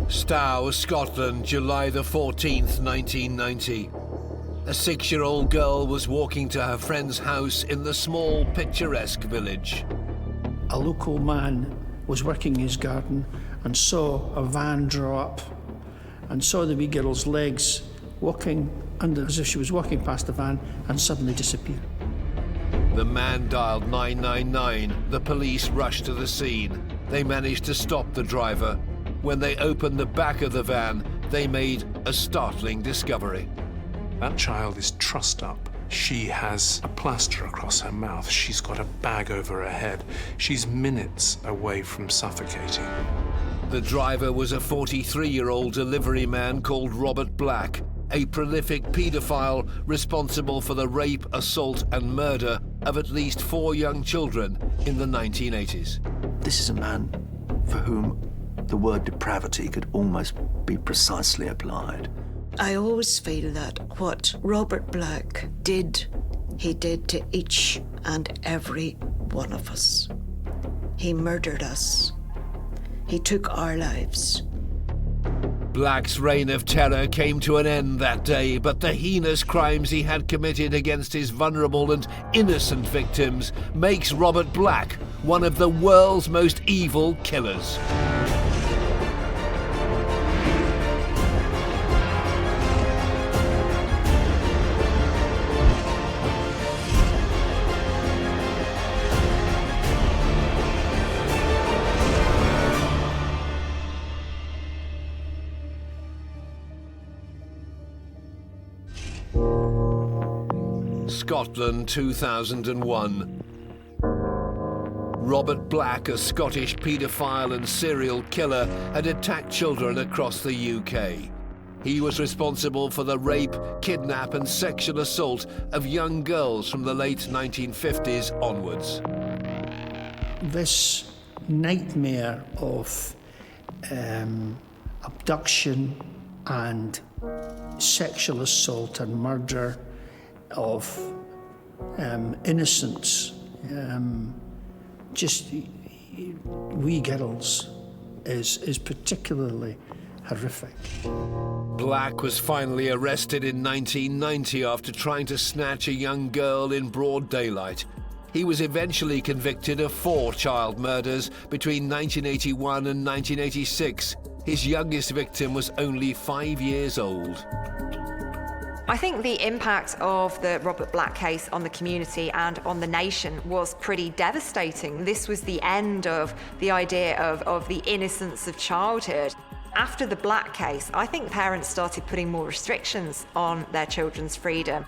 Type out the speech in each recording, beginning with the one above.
Stow, Scotland, July the 14th, 1990. A 6-year-old girl was walking to her friend's house in the small, picturesque village. A local man was working his garden and saw a van draw up and saw the wee girl's legs walking under as if she was walking past the van and suddenly disappear. The man dialed 999. The police rushed to the scene. They managed to stop the driver. When they opened the back of the van, they made a startling discovery. That child is trussed up. She has a plaster across her mouth. She's got a bag over her head. She's minutes away from suffocating. The driver was a 43-year-old delivery man called Robert Black, a prolific paedophile responsible for the rape, assault and murder of at least 4 young children in the 1980s. This is a man for whom the word depravity could almost be precisely applied. I always feel that what Robert Black did, he did to each and every one of us. He murdered us. He took our lives. Black's reign of terror came to an end that day, but the heinous crimes he had committed against his vulnerable and innocent victims makes Robert Black one of the world's most evil killers. Scotland, 2001. Robert Black, a Scottish paedophile and serial killer, had attacked children across the UK. He was responsible for the rape, kidnap and sexual assault of young girls from the late 1950s onwards. This nightmare of abduction and sexual assault and murder of innocents, just wee girls, is particularly horrific. Black was finally arrested in 1990 after trying to snatch a young girl in broad daylight. He was eventually convicted of 4 child murders between 1981 and 1986. His youngest victim was only 5 years old. I think the impact of the Robert Black case on the community and on the nation was pretty devastating. This was the end of the idea of the innocence of childhood. After the Black case, I think parents started putting more restrictions on their children's freedom.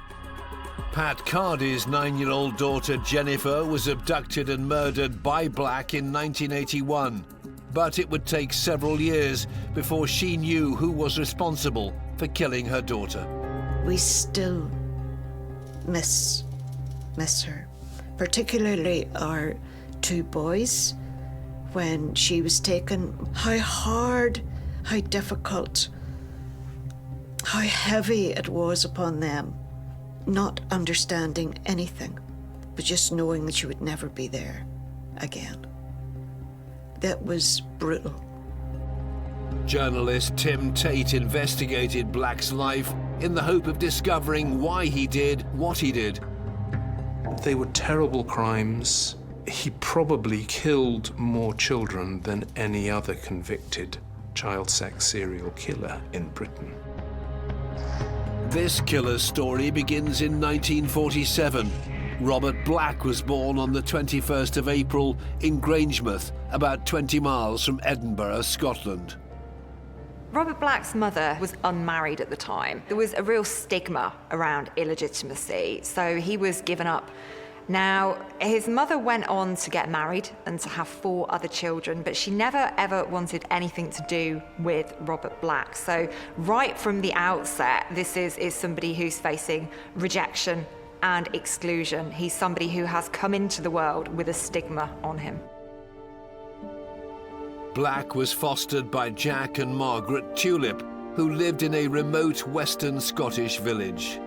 Pat Cardy's 9-year-old daughter Jennifer was abducted and murdered by Black in 1981. But it would take several years before she knew who was responsible for killing her daughter. We still miss her, particularly our 2 boys. When she was taken, how hard, how difficult, how heavy it was upon them, not understanding anything, but just knowing that she would never be there again. That was brutal. Journalist Tim Tate investigated Black's life in the hope of discovering why he did what he did. They were terrible crimes. He probably killed more children than any other convicted child sex serial killer in Britain. This killer's story begins in 1947. Robert Black was born on the 21st of April in Grangemouth, about 20 miles from Edinburgh, Scotland. Robert Black's mother was unmarried at the time. There was a real stigma around illegitimacy, so he was given up. Now, his mother went on to get married and to have 4 other children, but she never ever wanted anything to do with Robert Black. So right from the outset, this is somebody who's facing rejection and exclusion. He's somebody who has come into the world with a stigma on him. Black was fostered by Jack and Margaret Tulip, who lived in a remote western Scottish village.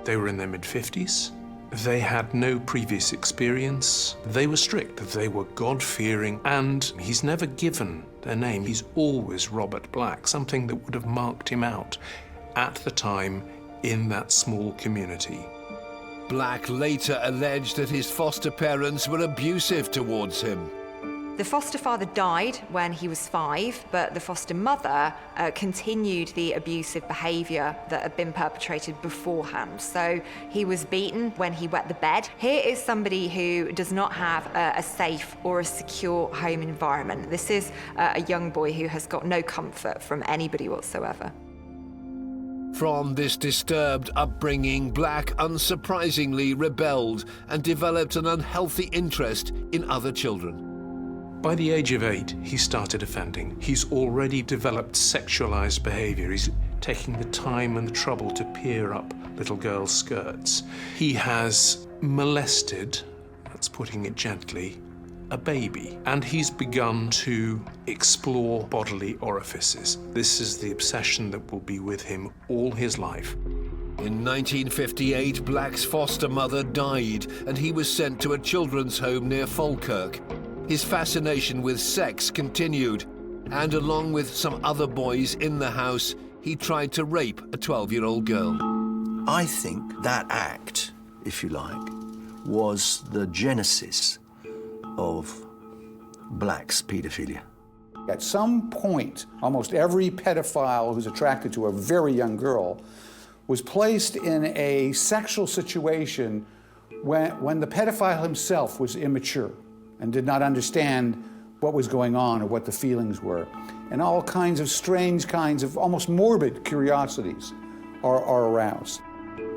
They were in their mid-50s. They had no previous experience. They were strict, they were God-fearing, and he's never given their name. He's always Robert Black, something that would have marked him out at the time in that small community. Black later alleged that his foster parents were abusive towards him. The foster father died when he was 5, but the foster mother continued the abusive behaviour that had been perpetrated beforehand. So he was beaten when he wet the bed. Here is somebody who does not have a safe or a secure home environment. This is a young boy who has got no comfort from anybody whatsoever. From this disturbed upbringing, Black unsurprisingly rebelled and developed an unhealthy interest in other children. By the age of 8, he started offending. He's already developed sexualized behavior. He's taking the time and the trouble to peer up little girls' skirts. He has molested, that's putting it gently, a baby. And he's begun to explore bodily orifices. This is the obsession that will be with him all his life. In 1958, Black's foster mother died, and he was sent to a children's home near Falkirk. His fascination with sex continued, and along with some other boys in the house, he tried to rape a 12-year-old girl. I think that act, if you like, was the genesis of Black's paedophilia. At some point, almost every pedophile who's attracted to a very young girl was placed in a sexual situation when the pedophile himself was immature and did not understand what was going on or what the feelings were. And all kinds of strange kinds of almost morbid curiosities are aroused.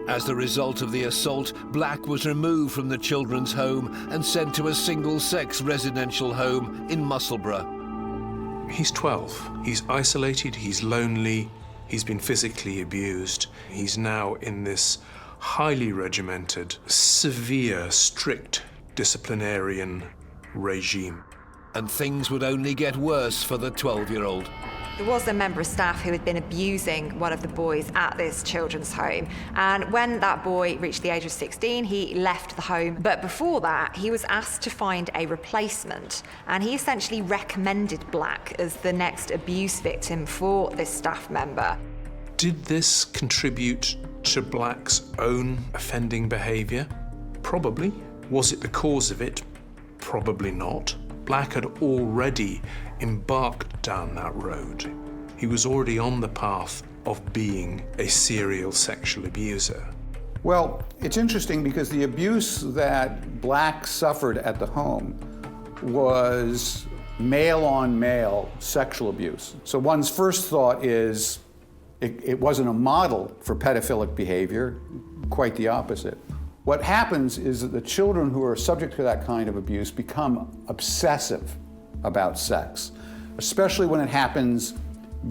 As the result of the assault, Black was removed from the children's home and sent to a single-sex residential home in Musselburgh. He's 12. He's isolated, he's lonely, he's been physically abused. He's now in this highly regimented, severe, strict disciplinarian regime. And things would only get worse for the 12-year-old. There was a member of staff who had been abusing one of the boys at this children's home. And when that boy reached the age of 16, he left the home. But before that, he was asked to find a replacement. And he essentially recommended Black as the next abuse victim for this staff member. Did this contribute to Black's own offending behavior? Probably. Was it the cause of it? Probably not. Black had already embarked down that road. He was already on the path of being a serial sexual abuser. Well, it's interesting because the abuse that Black suffered at the home was male-on-male sexual abuse. So one's first thought is it wasn't a model for pedophilic behavior, quite the opposite. What happens is that the children who are subject to that kind of abuse become obsessive about sex, especially when it happens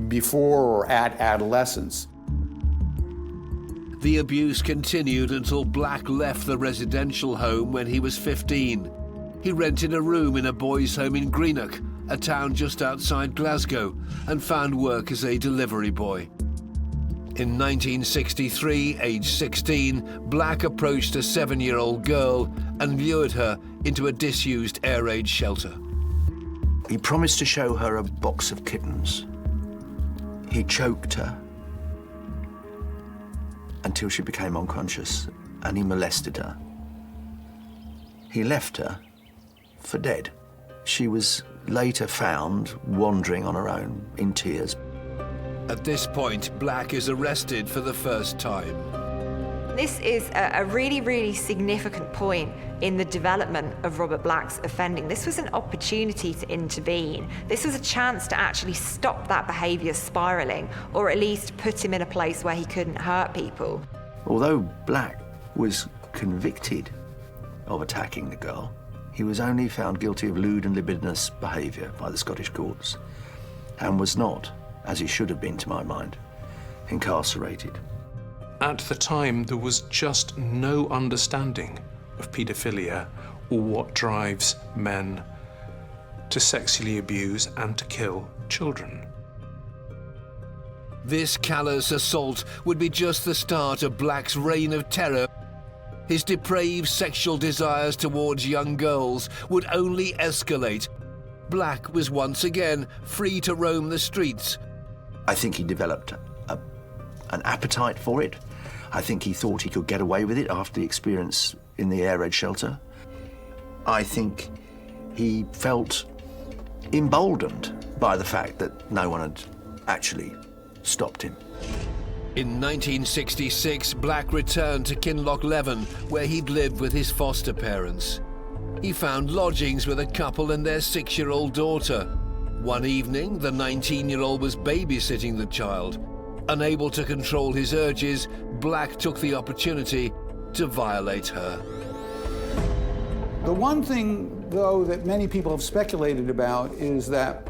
before or at adolescence. The abuse continued until Black left the residential home when he was 15. He rented a room in a boys' home in Greenock, a town just outside Glasgow, and found work as a delivery boy. In 1963, age 16, Black approached a 7-year-old girl and lured her into a disused air raid shelter. He promised to show her a box of kittens. He choked her until she became unconscious, and he molested her. He left her for dead. She was later found wandering on her own in tears. At this point, Black is arrested for the first time. This is a really, really significant point in the development of Robert Black's offending. This was an opportunity to intervene. This was a chance to actually stop that behaviour spiralling, or at least put him in a place where he couldn't hurt people. Although Black was convicted of attacking the girl, he was only found guilty of lewd and libidinous behaviour by the Scottish courts, and was not, as he should have been to my mind, incarcerated. At the time, there was just no understanding of paedophilia or what drives men to sexually abuse and to kill children. This callous assault would be just the start of Black's reign of terror. His depraved sexual desires towards young girls would only escalate. Black was once again free to roam the streets. I think he developed an appetite for it. I think he thought he could get away with it after the experience in the air raid shelter. I think he felt emboldened by the fact that no one had actually stopped him. In 1966, Black returned to Kinlochleven, where he'd lived with his foster parents. He found lodgings with a couple and their 6-year-old daughter. One evening, the 19-year-old was babysitting the child. Unable to control his urges, Black took the opportunity to violate her. The one thing, though, that many people have speculated about is that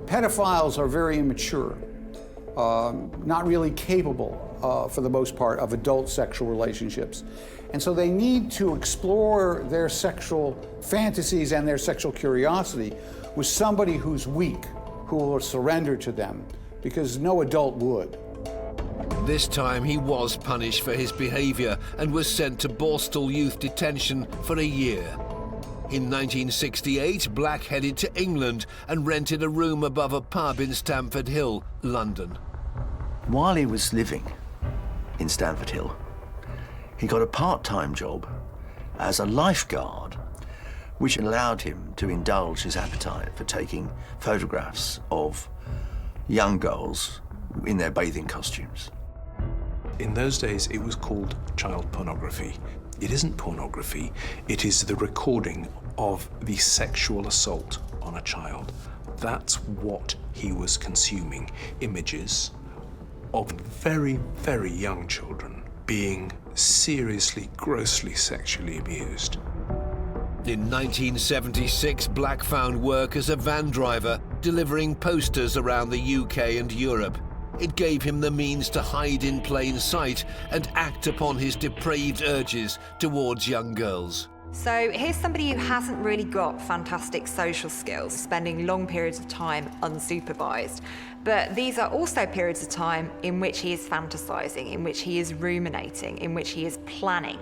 pedophiles are very immature, not really capable, for the most part, of adult sexual relationships. And so they need to explore their sexual fantasies and their sexual curiosity with somebody who's weak, who will surrender to them, because no adult would. This time he was punished for his behavior and was sent to Borstal Youth Detention for a year. In 1968, Black headed to England and rented a room above a pub in Stamford Hill, London. While he was living in Stamford Hill, he got a part-time job as a lifeguard, which allowed him to indulge his appetite for taking photographs of young girls in their bathing costumes. In those days, it was called child pornography. It isn't pornography, it is the recording of the sexual assault on a child. That's what he was consuming, images of very, very young children being seriously, grossly sexually abused. In 1976, Black found work as a van driver, delivering posters around the UK and Europe. It gave him the means to hide in plain sight and act upon his depraved urges towards young girls. So here's somebody who hasn't really got fantastic social skills, spending long periods of time unsupervised. But these are also periods of time in which he is fantasizing, in which he is ruminating, in which he is planning.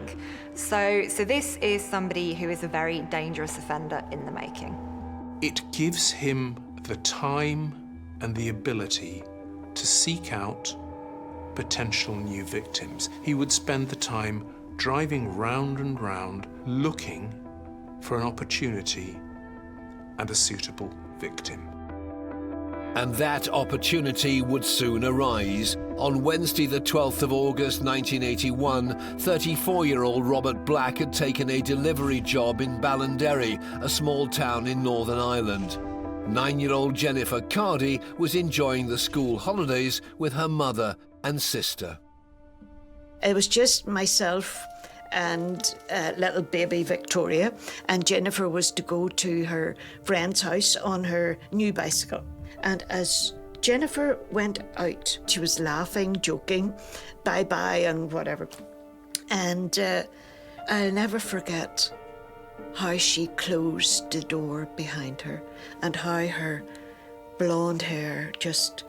So this is somebody who is a very dangerous offender in the making. It gives him the time and the ability to seek out potential new victims. He would spend the time driving round and round, looking for an opportunity and a suitable victim. And that opportunity would soon arise. On Wednesday, the 12th of August 1981, 34-year-old Robert Black had taken a delivery job in Ballinderry, a small town in Northern Ireland. 9-year-old Jennifer Cardy was enjoying the school holidays with her mother and sister. It was just myself and little baby Victoria, and Jennifer was to go to her friend's house on her new bicycle. And as Jennifer went out, she was laughing, joking, bye-bye and whatever. And I'll never forget how she closed the door behind her and how her blonde hair just,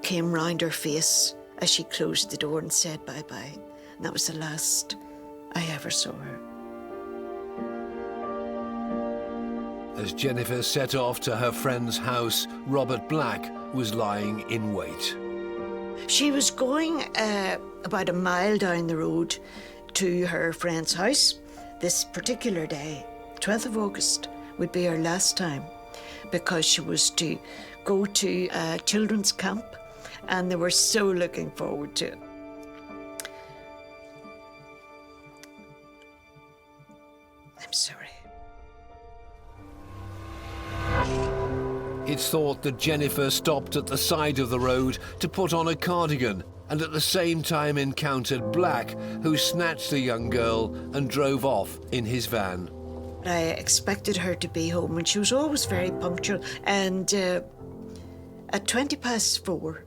came round her face as she closed the door and said bye-bye. And that was the last I ever saw her. As Jennifer set off to her friend's house, Robert Black was lying in wait. She was going about a mile down the road to her friend's house. This particular day, 12th of August, would be her last time because she was to go to a children's camp, and they were so looking forward to it. I'm sorry. It's thought that Jennifer stopped at the side of the road to put on a cardigan and at the same time encountered Black, who snatched the young girl and drove off in his van. I expected her to be home, and she was always very punctual. And at 4:20,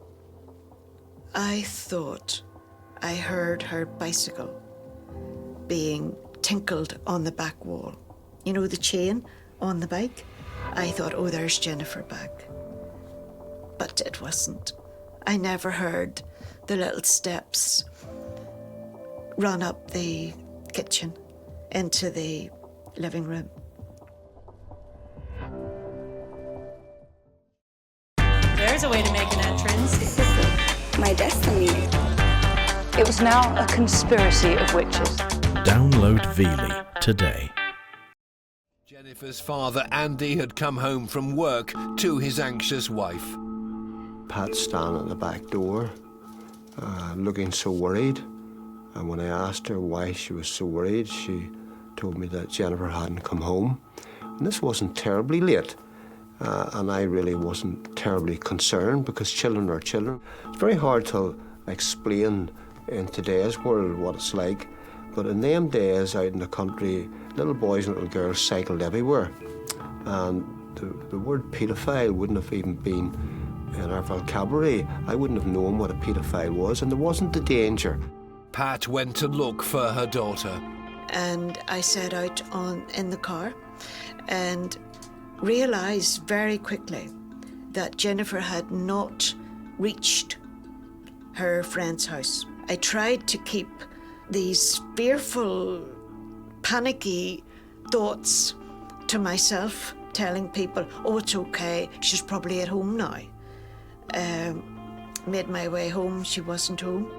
I thought I heard her bicycle being tinkled on the back wall. You know, the chain on the bike? I thought, oh, there's Jennifer back. But it wasn't. I never heard the little steps, run up the kitchen into the living room. There's a way to make an entrance. This is my destiny. It was now a conspiracy of witches. Download Veely today. Jennifer's father, Andy, had come home from work to his anxious wife. Pat's standing at the back door, looking so worried. And when I asked her why she was so worried, she told me that Jennifer hadn't come home. And this wasn't terribly late. And I really wasn't terribly concerned because children are children. It's very hard to explain in today's world what it's like. But in them days out in the country, little boys and little girls cycled everywhere. And the word paedophile wouldn't have even been in our vocabulary. I wouldn't have known what a paedophile was, and there wasn't the danger. Pat went to look for her daughter. And I set out in the car and realised very quickly that Jennifer had not reached her friend's house. I tried to keep these fearful, panicky thoughts to myself, telling people, oh, it's okay, she's probably at home now. Made my way home, she wasn't home.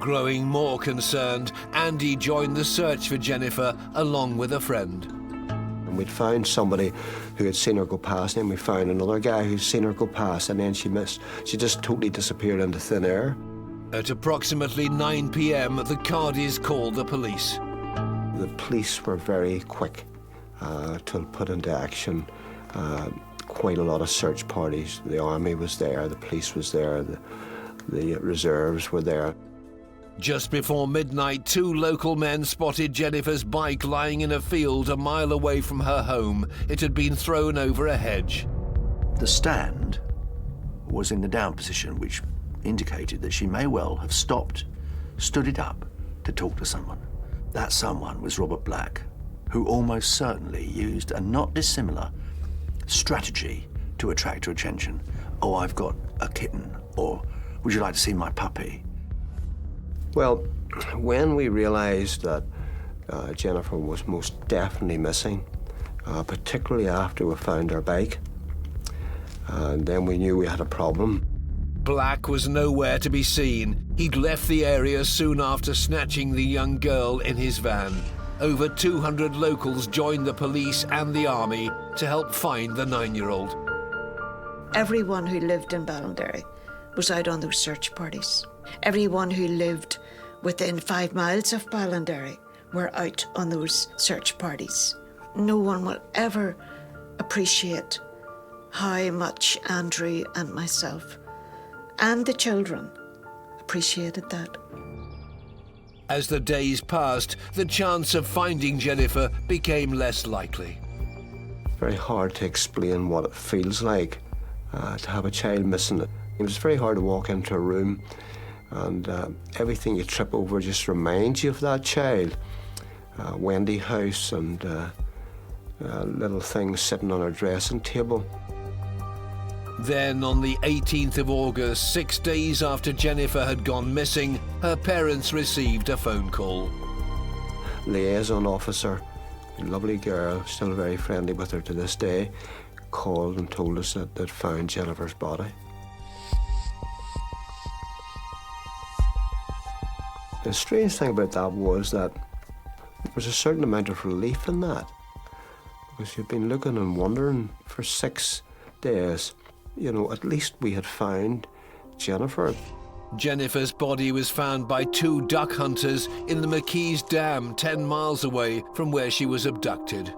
Growing more concerned, Andy joined the search for Jennifer along with a friend. And we'd found somebody who had seen her go past, and then we found another guy who'd seen her go past, and then she just totally disappeared into thin air. At approximately 9 p.m, the Cardys called the police. The police were very quick to put into action quite a lot of search parties. The army was there, the police was there, the reserves were there. Just before midnight, 2 local men spotted Jennifer's bike lying in a field a mile away from her home. It had been thrown over a hedge. The stand was in the down position, which indicated that she may well have stopped, stood it up to talk to someone. That someone was Robert Black, who almost certainly used a not dissimilar strategy to attract her attention. Oh, I've got a kitten, or would you like to see my puppy? Well, when we realised that Jennifer was most definitely missing, particularly after we found her bike, and then we knew we had a problem. Black was nowhere to be seen. He'd left the area soon after snatching the young girl in his van. Over 200 locals joined the police and the army to help find the 9-year-old. Everyone who lived in Ballinderry was out on those search parties. Everyone who lived within 5 miles of Ballinderry were out on those search parties. No one will ever appreciate how much Andrew and myself and the children appreciated that. As the days passed, the chance of finding Jennifer became less likely. Very hard to explain what it feels like to have a child missing. It was very hard to walk into a room and everything you trip over just reminds you of that child. Wendy house and little things sitting on her dressing table. Then on the 18th of August, 6 days after Jennifer had gone missing, her parents received a phone call. Liaison officer, a lovely girl, still very friendly with her to this day, called and told us that they'd found Jennifer's body. The strange thing about that was that there was a certain amount of relief in that, because you've been looking and wondering for 6 days. You know, at least we had found Jennifer. Jennifer's body was found by 2 duck hunters in the McKees Dam, 10 miles away from where she was abducted.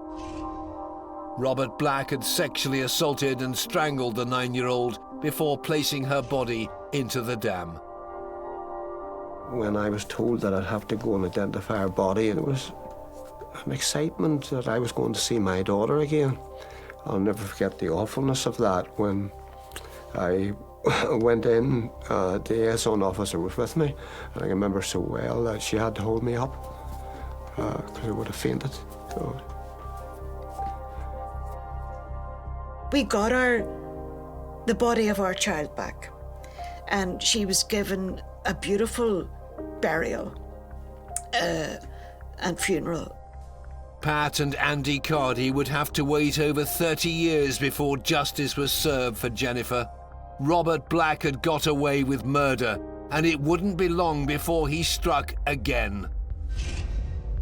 Robert Black had sexually assaulted and strangled the 9-year-old before placing her body into the dam. When I was told that I'd have to go and identify her body, it was an excitement that I was going to see my daughter again. I'll never forget the awfulness of that when I went in, the liaison officer was with me, and I remember so well that she had to hold me up because I would have fainted. So. We got the body of our child back, and she was given a beautiful burial and funeral. Pat and Andy Cardy would have to wait over 30 years before justice was served for Jennifer. Robert Black had got away with murder, and it wouldn't be long before he struck again.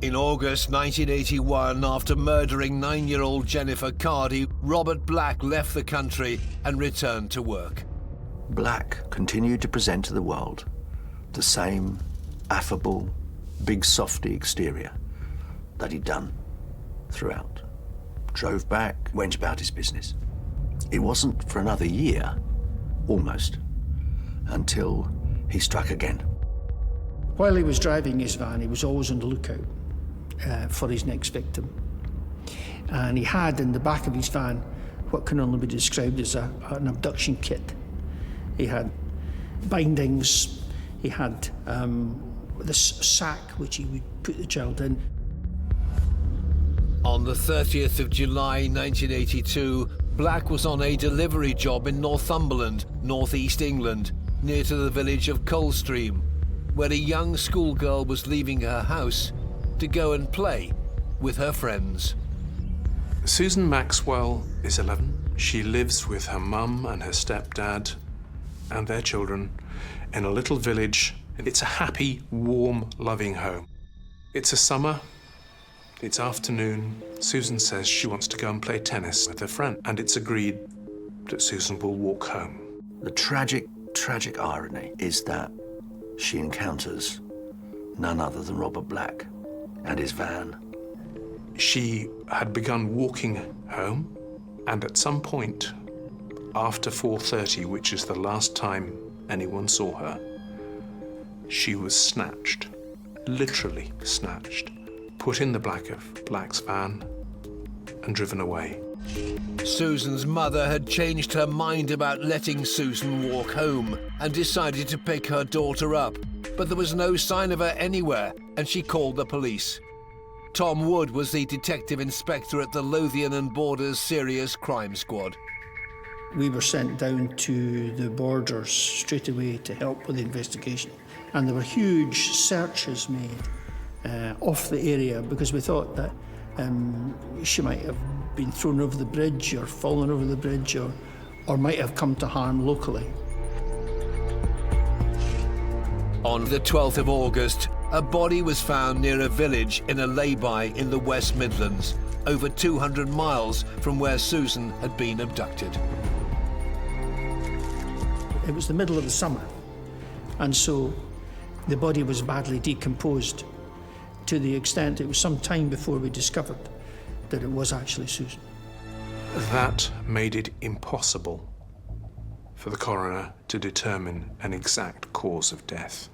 In August 1981, after murdering 9-year-old Jennifer Cardy, Robert Black left the country and returned to work. Black continued to present to the world the same affable, big softy exterior that he'd done throughout. Drove back, went about his business. It wasn't for another year, almost, until he struck again. While he was driving his van, he was always on the lookout for his next victim. And he had in the back of his van what can only be described as an abduction kit. He had bindings, he had this sack which he would put the child in. On the 30th of July 1982, Black was on a delivery job in Northumberland, northeast England, near to the village of Coldstream, where a young schoolgirl was leaving her house to go and play with her friends. Susan Maxwell is 11. She lives with her mum and her stepdad and their children in a little village. It's a happy, warm, loving home. It's a summer. It's afternoon. Susan says she wants to go and play tennis with her friend, and it's agreed that Susan will walk home. The tragic irony is that she encounters none other than Robert Black and his van. She had begun walking home, and at some point after 4:30, which is the last time anyone saw her, she was snatched, literally snatched, put in the back of Black's van and driven away. Susan's mother had changed her mind about letting Susan walk home and decided to pick her daughter up, but there was no sign of her anywhere, and she called the police. Tom Wood was the detective inspector at the Lothian and Borders Serious Crime Squad. We were sent down to the borders straight away to help with the investigation, and there were huge searches made off the area because we thought that she might have been thrown over the bridge or fallen over the bridge or might have come to harm locally. On the 12th of August, a body was found near a village in a lay-by in the West Midlands, over 200 miles from where Susan had been abducted. It was the middle of the summer, and so the body was badly decomposed to the extent it was some time before we discovered that it was actually Susan. That made it impossible for the coroner to determine an exact cause of death.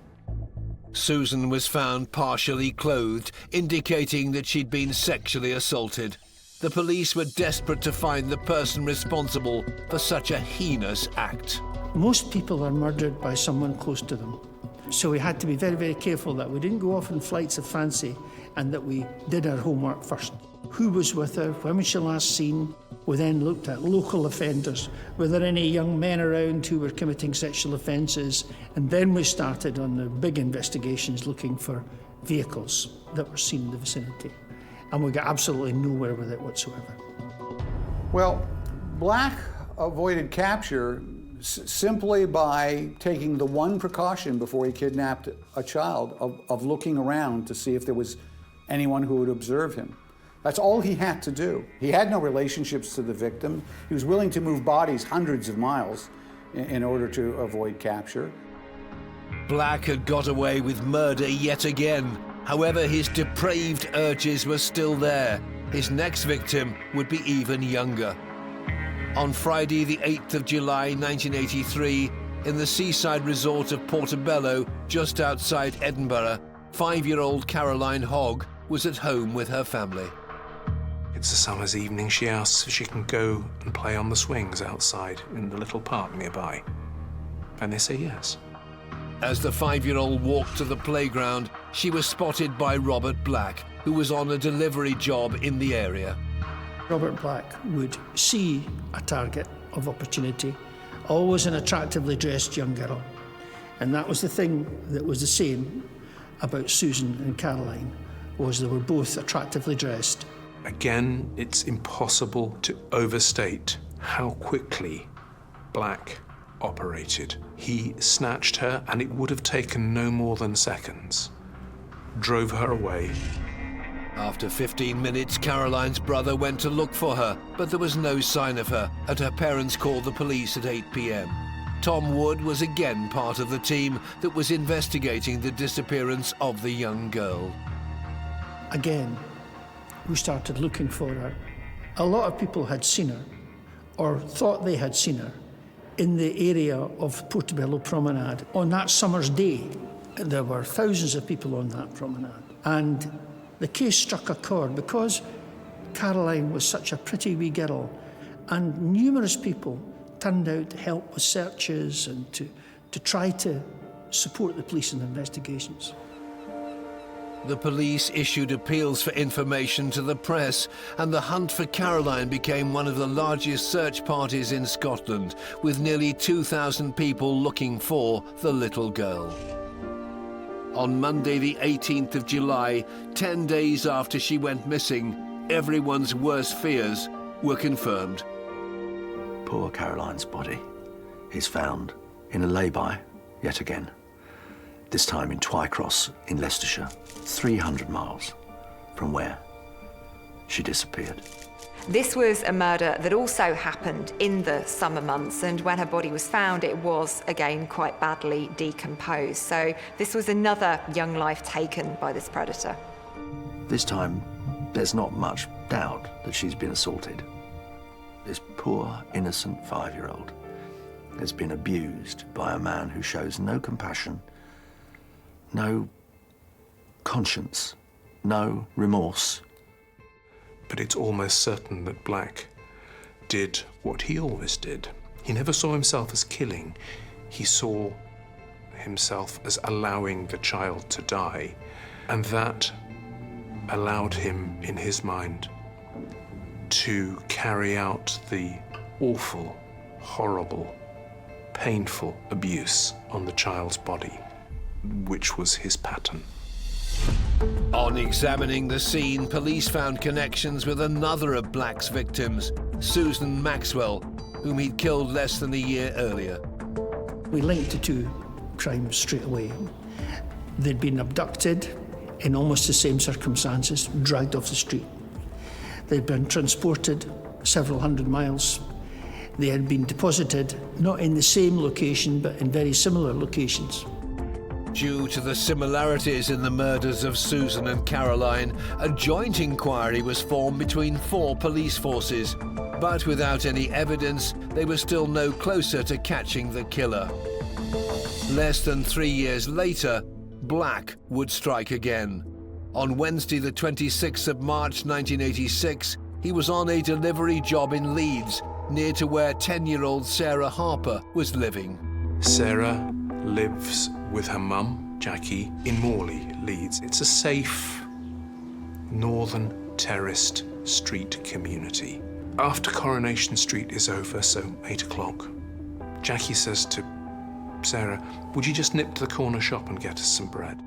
Susan was found partially clothed, indicating that she'd been sexually assaulted. The police were desperate to find the person responsible for such a heinous act. Most people are murdered by someone close to them. So we had to be very, very careful that we didn't go off in flights of fancy and that we did our homework first. Who was with her? When was she last seen? We then looked at local offenders. Were there any young men around who were committing sexual offences? And then we started on the big investigations looking for vehicles that were seen in the vicinity. And we got absolutely nowhere with it whatsoever. Well, Black avoided capture simply by taking the one precaution before he kidnapped a child of looking around to see if there was anyone who would observe him. That's all he had to do. He had no relationships to the victim. He was willing to move bodies hundreds of miles in order to avoid capture. Black had got away with murder yet again. However, his depraved urges were still there. His next victim would be even younger. On Friday, the 8th of July, 1983, in the seaside resort of Portobello, just outside Edinburgh, 5-year-old Caroline Hogg was at home with her family. It's a summer's evening. She asks if she can go and play on the swings outside in the little park nearby. And they say yes. As the 5-year-old walked to the playground, she was spotted by Robert Black, who was on a delivery job in the area. Robert Black would see a target of opportunity, always an attractively dressed young girl, And that was the thing that was the same about Susan and Caroline, was they were both attractively dressed. Again, it's impossible to overstate how quickly Black operated. He snatched her, and it would have taken no more than seconds. Drove her away. After 15 minutes, Caroline's brother went to look for her, but there was no sign of her, and her parents called the police at 8 p.m. Tom Wood was again part of the team that was investigating the disappearance of the young girl. Again, we started looking for her. A lot of people had seen her, or thought they had seen her, in the area of Portobello Promenade. On that summer's day, there were thousands of people on that promenade. And the case struck a chord because Caroline was such a pretty wee girl, and numerous people turned out to help with searches and to try to support the police in their investigations. The police issued appeals for information to the press, and the hunt for Caroline became one of the largest search parties in Scotland, with nearly 2,000 people looking for the little girl. On Monday, the 18th of July, 10 days after she went missing, everyone's worst fears were confirmed. Poor Caroline's body is found in a lay-by, yet again. This time in Twycross in Leicestershire, 300 miles from where she disappeared. This was a murder that also happened in the summer months, and when her body was found, it was, again, quite badly decomposed. So this was another young life taken by this predator. This time, there's not much doubt that she's been assaulted. This poor, innocent 5-year-old has been abused by a man who shows no compassion, no conscience, no remorse. But it's almost certain that Black did what he always did. He never saw himself as killing. He saw himself as allowing the child to die. And that allowed him, in his mind, to carry out the awful, horrible, painful abuse on the child's body, which was his pattern. On examining the scene, police found connections with another of Black's victims, Susan Maxwell, whom he'd killed less than a year earlier. We linked the two crimes straight away. They'd been abducted in almost the same circumstances, dragged off the street. They'd been transported several hundred miles. They had been deposited, not in the same location, but in very similar locations. Due to the similarities in the murders of Susan and Caroline, a joint inquiry was formed between 4 police forces. But without any evidence, they were still no closer to catching the killer. Less than 3 years later, Black would strike again. On Wednesday, the 26th of March 1986, he was on a delivery job in Leeds, near to where 10-year-old Sarah Harper was living. Sarah lives with her mum, Jackie, in Morley, Leeds. It's a safe, northern terraced street community. After Coronation Street is over, so 8 o'clock, Jackie says to Sarah, "Would you just nip to the corner shop and get us some bread?"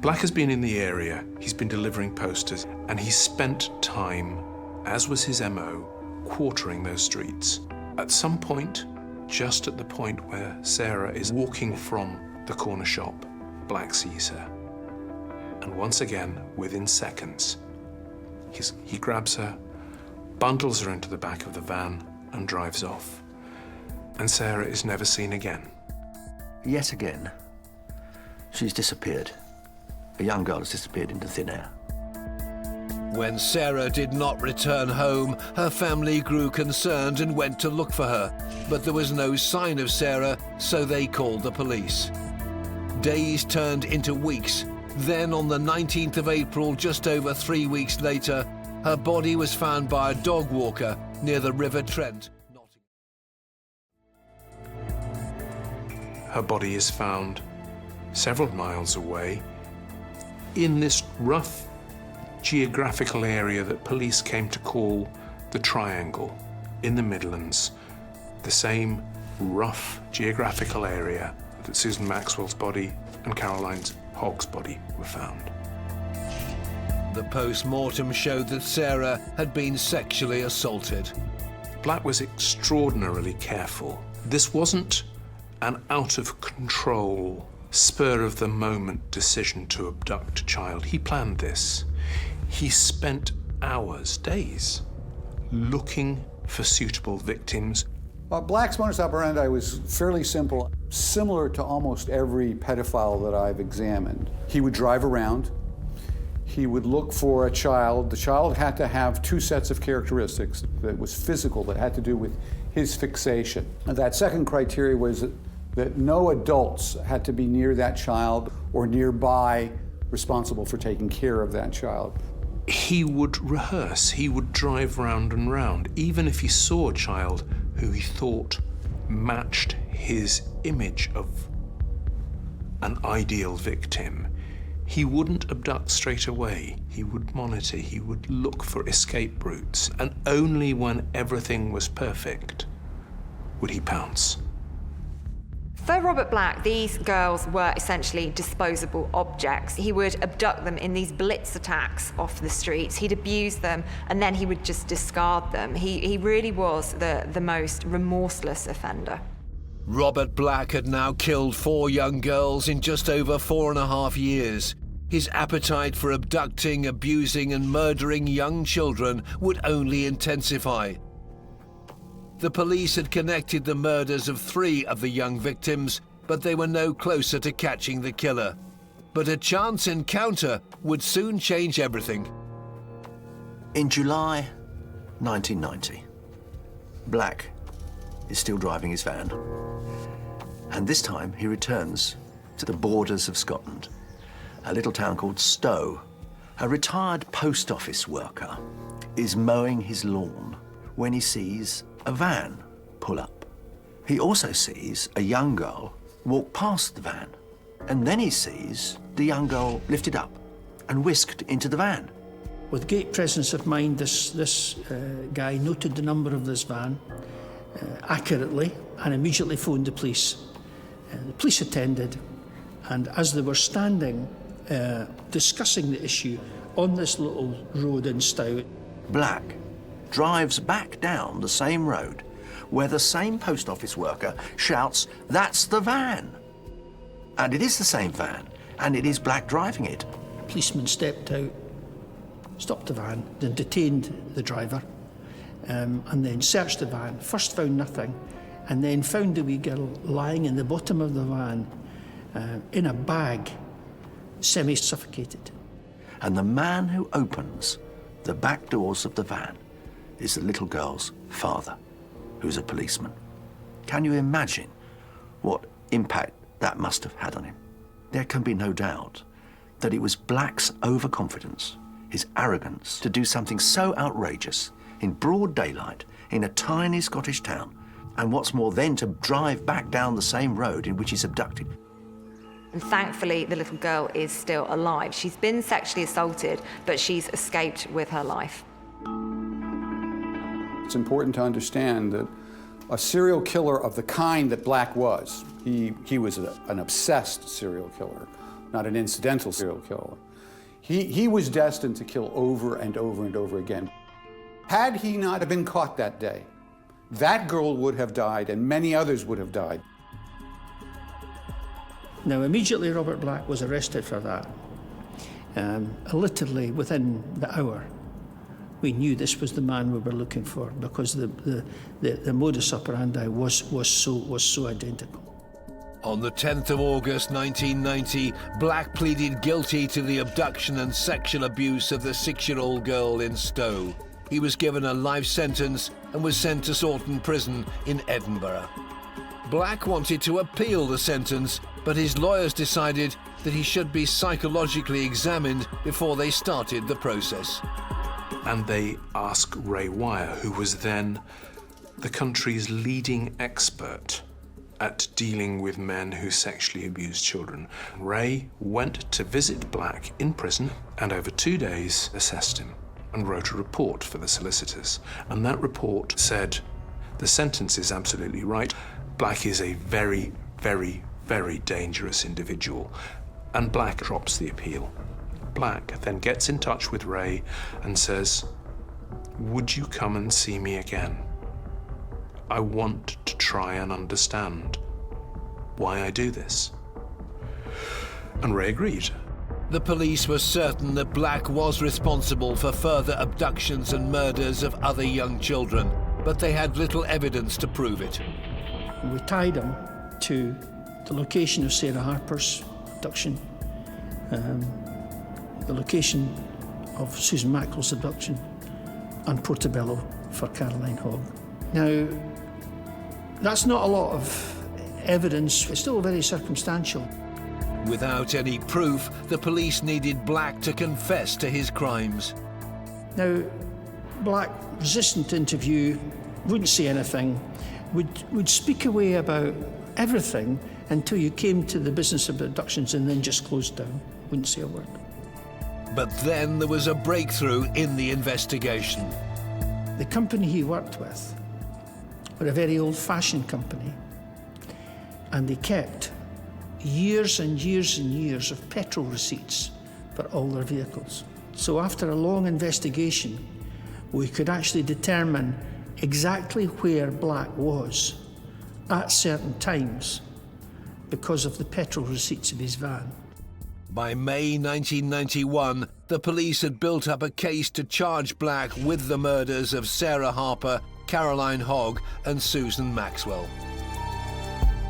Black has been in the area, he's been delivering posters, and he spent time, as was his MO, quartering those streets. At some point, just at the point where Sarah is walking from the corner shop, Black sees her. And once again, within seconds, he grabs her, bundles her into the back of the van, and drives off. And Sarah is never seen again. Yet again, she's disappeared. A young girl has disappeared into thin air. When Sarah did not return home, her family grew concerned and went to look for her. But there was no sign of Sarah, so they called the police. Days turned into weeks. Then on the 19th of April, just over 3 weeks later, her body was found by a dog walker near the River Trent. Her body is found several miles away in this rough geographical area that police came to call the Triangle in the Midlands, the same rough geographical area that Susan Maxwell's body and Caroline Hogg's body were found. The post-mortem showed that Sarah had been sexually assaulted. Black was extraordinarily careful. This wasn't an out-of-control, spur-of-the-moment decision to abduct a child. He planned this. He spent hours, days, looking for suitable victims. Black's modus operandi was fairly simple, similar to almost every pedophile that I've examined. He would drive around. He would look for a child. The child had to have two sets of characteristics that was physical, that had to do with his fixation. And that second criteria was that no adults had to be near that child or nearby responsible for taking care of that child. He would rehearse, he would drive round and round, even if he saw a child who he thought matched his image of an ideal victim. He wouldn't abduct straight away. He would monitor, he would look for escape routes, and only when everything was perfect would he pounce. For Robert Black, these girls were essentially disposable objects. He would abduct them in these blitz attacks off the streets. He'd abuse them, and then he would just discard them. He really was the most remorseless offender. Robert Black had now killed 4 young girls in just over 4.5 years. His appetite for abducting, abusing, and murdering young children would only intensify. The police had connected the murders of 3 of the young victims, but they were no closer to catching the killer. But a chance encounter would soon change everything. In July 1990, Black is still driving his van. And this time he returns to the borders of Scotland, a little town called Stow. A retired post office worker is mowing his lawn when he sees a van pull up. He also sees a young girl walk past the van, and then he sees the young girl lifted up and whisked into the van. With great presence of mind, this guy noted the number of this van accurately and immediately phoned the police. The police attended, and as they were standing discussing the issue on this little road in Stow, Black drives back down the same road where the same post office worker shouts, "That's the van!" And it is the same van, and it is Black driving it. A policeman stepped out, stopped the van, then detained the driver, and then searched the van. First found nothing, and then found the wee girl lying in the bottom of the van in a bag, semi-suffocated. And the man who opens the back doors of the van is the little girl's father, who's a policeman. Can you imagine what impact that must have had on him? There can be no doubt that it was Black's overconfidence, his arrogance to do something so outrageous in broad daylight in a tiny Scottish town, and what's more then to drive back down the same road in which he's abducted. And thankfully, the little girl is still alive. She's been sexually assaulted, but she's escaped with her life. It's important to understand that a serial killer of the kind that Black was, he was an obsessed serial killer, not an incidental serial killer. He was destined to kill over and over and over again. Had he not been caught that day, that girl would have died and many others would have died. Now, immediately Robert Black was arrested for that. Literally within the hour, we knew this was the man we were looking for, because the modus operandi was so identical. On the 10th of August 1990, Black pleaded guilty to the abduction and sexual abuse of the 6-year-old girl in Stow. He was given a life sentence and was sent to Sawton Prison in Edinburgh. Black wanted to appeal the sentence, but his lawyers decided that he should be psychologically examined before they started the process. And they asked Ray Wire, who was then the country's leading expert at dealing with men who sexually abused children. Ray went to visit Black in prison and over 2 days assessed him and wrote a report for the solicitors. And that report said, the sentence is absolutely right. Black is a very, very, very dangerous individual, and Black drops the appeal. Black then gets in touch with Ray and says, "Would you come and see me again? I want to try and understand why I do this." And Ray agreed. The police were certain that Black was responsible for further abductions and murders of other young children, but they had little evidence to prove it. We tied him to the location of Sarah Harper's abduction, the location of Susan Maxwell's abduction, and Portobello for Caroline Hogg. Now, that's not a lot of evidence. It's still very circumstantial. Without any proof, the police needed Black to confess to his crimes. Now, Black, resistant to interview, wouldn't say anything, would speak away about everything until you came to the business of abductions and then just closed down, wouldn't say a word. But then there was a breakthrough in the investigation. The company he worked with were a very old-fashioned company, and they kept years and years and years of petrol receipts for all their vehicles. So after a long investigation, we could actually determine exactly where Black was at certain times because of the petrol receipts of his van. By May 1991, the police had built up a case to charge Black with the murders of Sarah Harper, Caroline Hogg, and Susan Maxwell.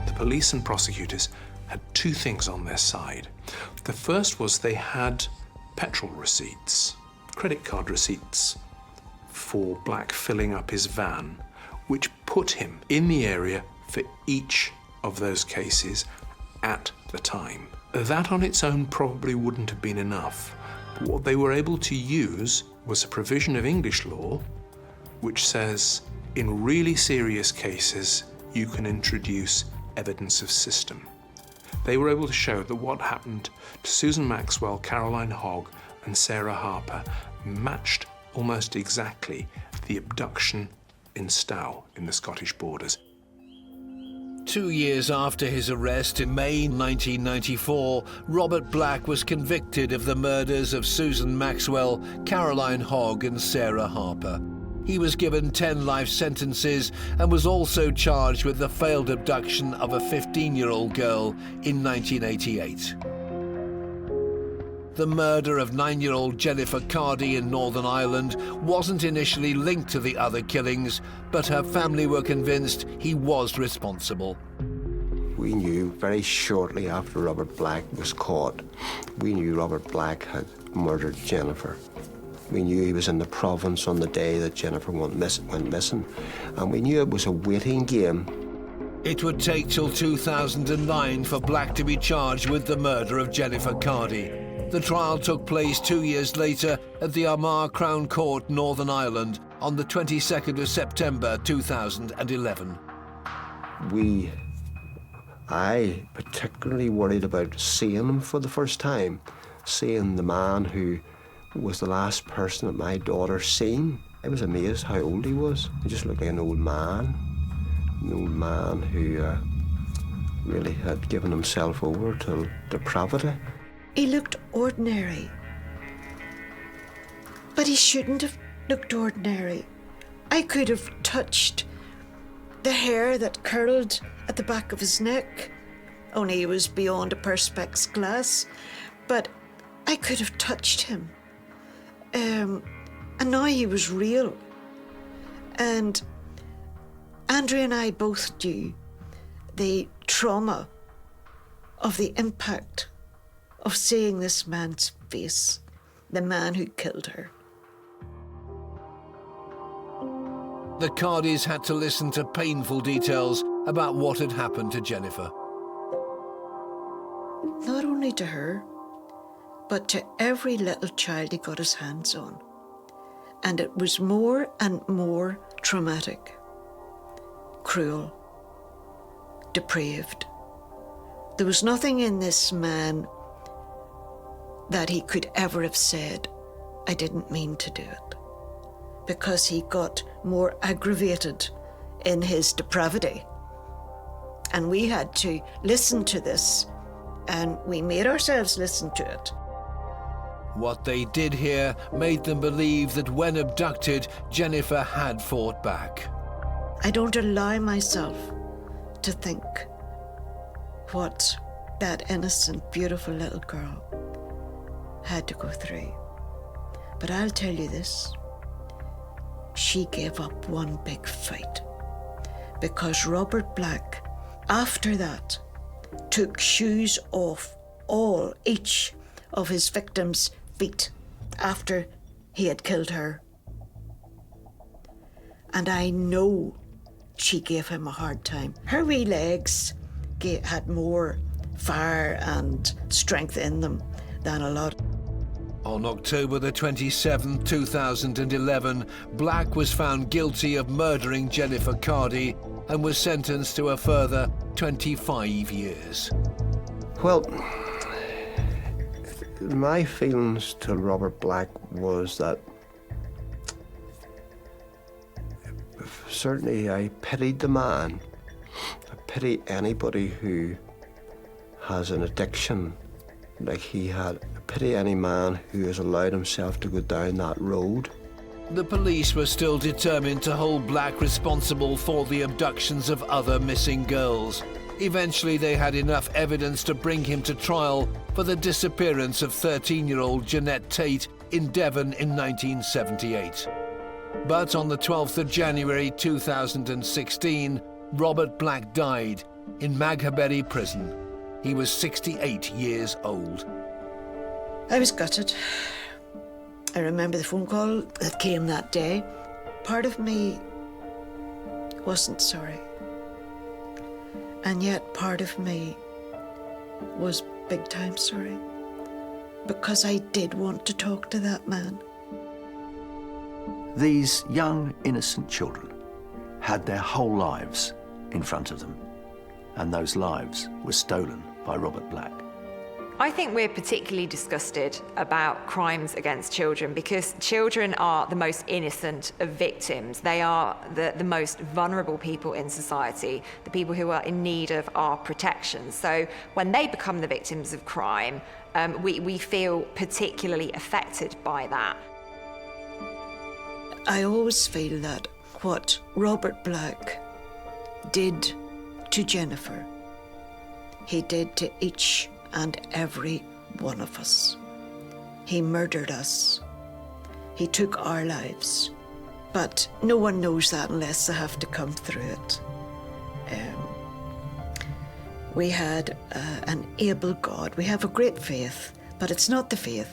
The police and prosecutors had two things on their side. The first was they had petrol receipts, credit card receipts for Black filling up his van, which put him in the area for each of those cases at the time. That on its own probably wouldn't have been enough. But what they were able to use was a provision of English law which says in really serious cases you can introduce evidence of system. They were able to show that what happened to Susan Maxwell, Caroline Hogg, and Sarah Harper matched almost exactly the abduction in Stow in the Scottish borders. 2 years after his arrest in May 1994, Robert Black was convicted of the murders of Susan Maxwell, Caroline Hogg, and Sarah Harper. He was given 10 life sentences and was also charged with the failed abduction of a 15-year-old girl in 1988. The murder of 9-year-old Jennifer Cardy in Northern Ireland wasn't initially linked to the other killings, but her family were convinced he was responsible. We knew very shortly after Robert Black was caught, we knew Robert Black had murdered Jennifer. We knew he was in the province on the day that Jennifer went missing, and we knew it was a waiting game. It would take till 2009 for Black to be charged with the murder of Jennifer Cardy. The trial took place 2 years later at the Armagh Crown Court, Northern Ireland, on the 22nd of September 2011. I particularly worried about seeing him for the first time, seeing the man who was the last person that my daughter seen. I was amazed how old he was. He just looked like an old man who really had given himself over to depravity. He looked ordinary, but he shouldn't have looked ordinary. I could have touched the hair that curled at the back of his neck, only he was beyond a perspex glass, but I could have touched him. And now he was real. And Andrea and I both knew the trauma of the impact of seeing this man's face, the man who killed her. The Cardys had to listen to painful details about what had happened to Jennifer. Not only to her, but to every little child he got his hands on. And it was more and more traumatic, cruel, depraved. There was nothing in this man that he could ever have said, "I didn't mean to do it," because he got more aggravated in his depravity And we had to listen to this, and we made ourselves listen to it. What they did hear made them believe that when abducted, Jennifer had fought back. I don't allow myself to think what that innocent, beautiful little girl had to go through. But I'll tell you this, she gave up one big fight, because Robert Black, after that, took shoes off each of his victims' feet after he had killed her. And I know she gave him a hard time. Her wee legs had more fire and strength in them than a lot. On October the 27th, 2011, Black was found guilty of murdering Jennifer Cardy and was sentenced to a further 25 years. Well, my feelings to Robert Black was that certainly I pitied the man. I pity anybody who has an addiction like he had. I pity any man who has allowed himself to go down that road. The police were still determined to hold Black responsible for the abductions of other missing girls. Eventually, they had enough evidence to bring him to trial for the disappearance of 13-year-old Jeanette Tate in Devon in 1978. But on the 12th of January 2016, Robert Black died in Maghaberry Prison. He was 68 years old. I was gutted. I remember the phone call that came that day. Part of me wasn't sorry. And yet part of me was big time sorry, because I did want to talk to that man. These young, innocent children had their whole lives in front of them, and those lives were stolen by Robert Black. I think we're particularly disgusted about crimes against children because children are the most innocent of victims. They are the most vulnerable people in society, the people who are in need of our protection. So when they become the victims of crime, we feel particularly affected by that. I always feel that what Robert Black did to Jennifer, he did to each and every one of us. He murdered us. He took our lives. But no one knows that unless they have to come through it. We had an able God. We have a great faith, but it's not the faith.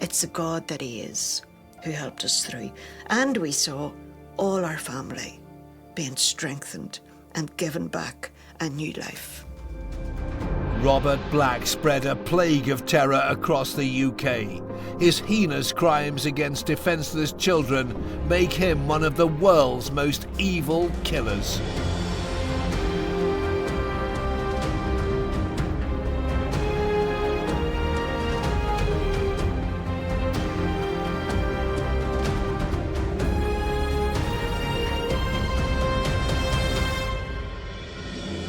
It's the God that He is who helped us through. And we saw all our family being strengthened and given back a new life. Robert Black spread a plague of terror across the UK. His heinous crimes against defenceless children make him one of the world's most evil killers.